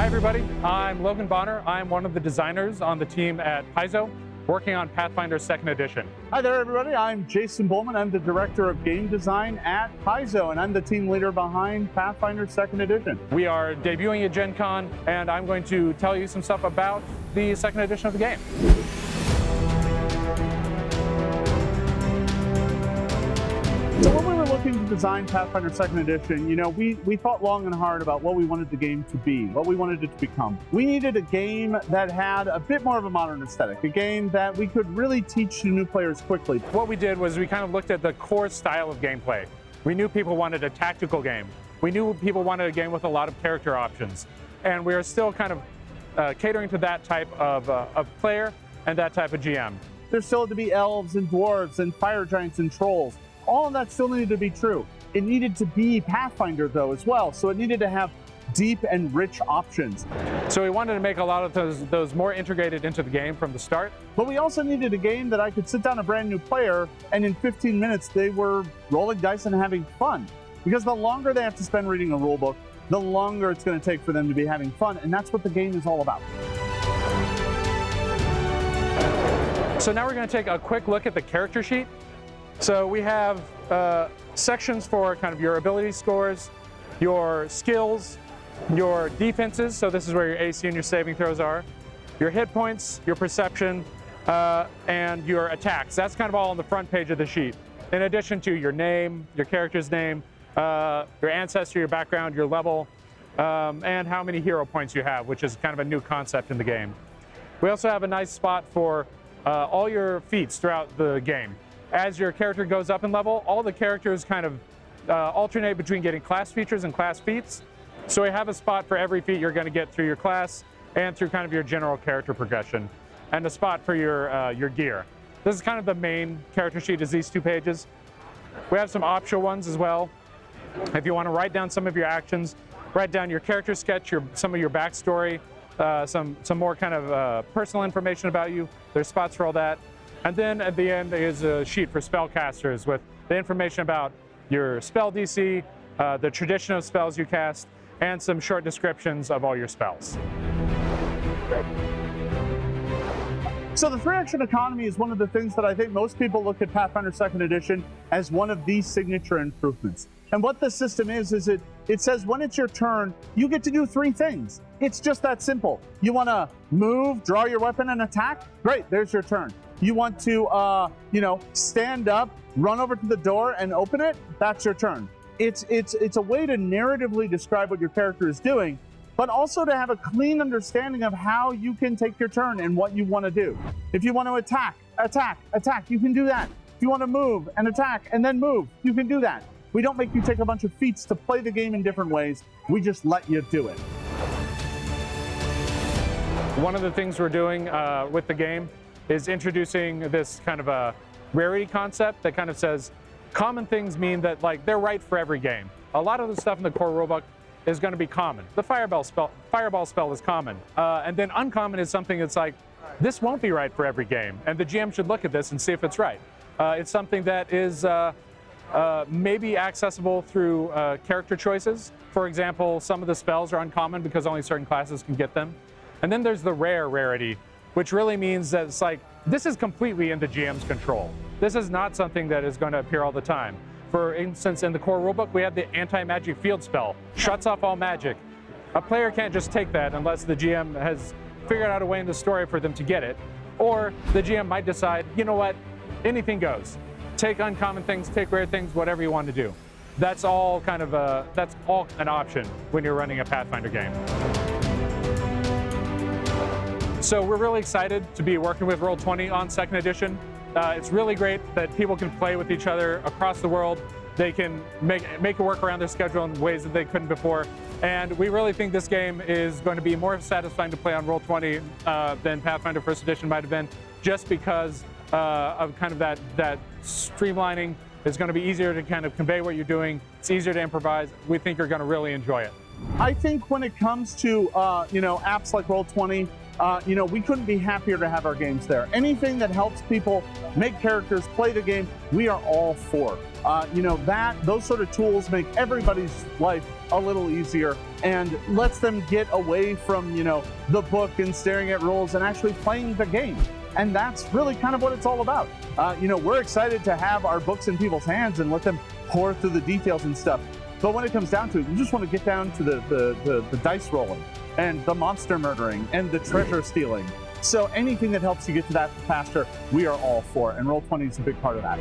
everybody, I'm Logan Bonner. I'm one of the designers on the team at Paizo, working on Pathfinder 2nd Edition. Hi there, everybody. I'm Jason Bulmahn. I'm the Director of Game Design at Paizo, and I'm the team leader behind Pathfinder 2nd Edition. We are debuting at Gen Con, and I'm going to tell you some stuff about the 2nd edition of the game. So when we were looking to design Pathfinder 2nd Edition, we thought long and hard about what we wanted the game to be, what we wanted it to become. We needed a game that had a bit more of a modern aesthetic, a game that we could really teach to new players quickly. What we did was we kind of looked at the core style of gameplay. We knew people wanted a tactical game. We knew people wanted a game with a lot of character options. And we are still kind of catering to that type of player and that type of GM. There still had to be elves and dwarves and fire giants and trolls. All of that still needed to be true. It needed to be Pathfinder, though, as well, so it needed to have deep and rich options. So we wanted to make a lot of those more integrated into the game from the start. But we also needed a game that I could sit down a brand new player, and in 15 minutes they were rolling dice and having fun. Because the longer they have to spend reading a rule book, the longer it's going to take for them to be having fun, and that's what the game is all about. So now we're going to take a quick look at the character sheet. So we have sections for kind of your ability scores, your skills, your defenses, so this is where your AC and your saving throws are, your hit points, your perception, and your attacks. That's kind of all on the front page of the sheet. In addition to your name, your character's name, your ancestry, your background, your level, and how many hero points you have, which is kind of a new concept in the game. We also have a nice spot for all your feats throughout the game. As your character goes up in level, all the characters kind of alternate between getting class features and class feats. So we have a spot for every feat you're going to get through your class and through kind of your general character progression, and a spot for your gear. This is kind of the main character sheet, is these two pages. We have some optional ones as well. If you want to write down some of your actions, write down your character sketch, some of your backstory, some more kind of personal information about you. There's spots for all that. And then at the end is a sheet for spellcasters with the information about your spell DC, the tradition of spells you cast, and some short descriptions of all your spells. So the 3-action economy is one of the things that I think most people look at Pathfinder 2nd Edition as one of these signature improvements. And what the system is it says when it's your turn, you get to do 3 things. It's just that simple. You want to move, draw your weapon, and attack? Great, there's your turn. You want to, stand up, run over to the door and open it? That's your turn. It's a way to narratively describe what your character is doing, but also to have a clean understanding of how you can take your turn and what you want to do. If you want to attack, you can do that. If you want to move and attack and then move, you can do that. We don't make you take a bunch of feats to play the game in different ways. We just let you do it. One of the things we're doing with the game is introducing this kind of a rarity concept that kind of says common things mean that they're right for every game. A lot of the stuff in the core rulebook is going to be common. The fireball spell is common. And then uncommon is something that's like, this won't be right for every game. And the GM should look at this and see if it's right. It's something that is maybe accessible through character choices. For example, some of the spells are uncommon because only certain classes can get them. And then there's the rare rarity, which really means that it's like, this is completely in the GM's control. This is not something that is going to appear all the time. For instance, in the core rulebook, we have the anti-magic field spell. Shuts off all magic. A player can't just take that unless the GM has figured out a way in the story for them to get it. Or the GM might decide, you know what, anything goes. Take uncommon things, take rare things, whatever you want to do. That's all kind of that's all an option when you're running a Pathfinder game. So we're really excited to be working with Roll20 on 2nd edition. It's really great that people can play with each other across the world. They can make it work around their schedule in ways that they couldn't before. And we really think this game is going to be more satisfying to play on Roll20 than Pathfinder 1st edition might have been, just because of kind of that streamlining. It's going to be easier to kind of convey what you're doing. It's easier to improvise. We think you're going to really enjoy it. I think when it comes to apps like Roll20, we couldn't be happier to have our games there. Anything that helps people make characters, play the game, we are all for. Those sort of tools make everybody's life a little easier and lets them get away from, the book and staring at rules and actually playing the game. And that's really kind of what it's all about. We're excited to have our books in people's hands and let them pour through the details and stuff. But when it comes down to it, you just want to get down to the dice rolling and the monster murdering and the treasure stealing. So anything that helps you get to that faster, we are all for. And Roll20 is a big part of that.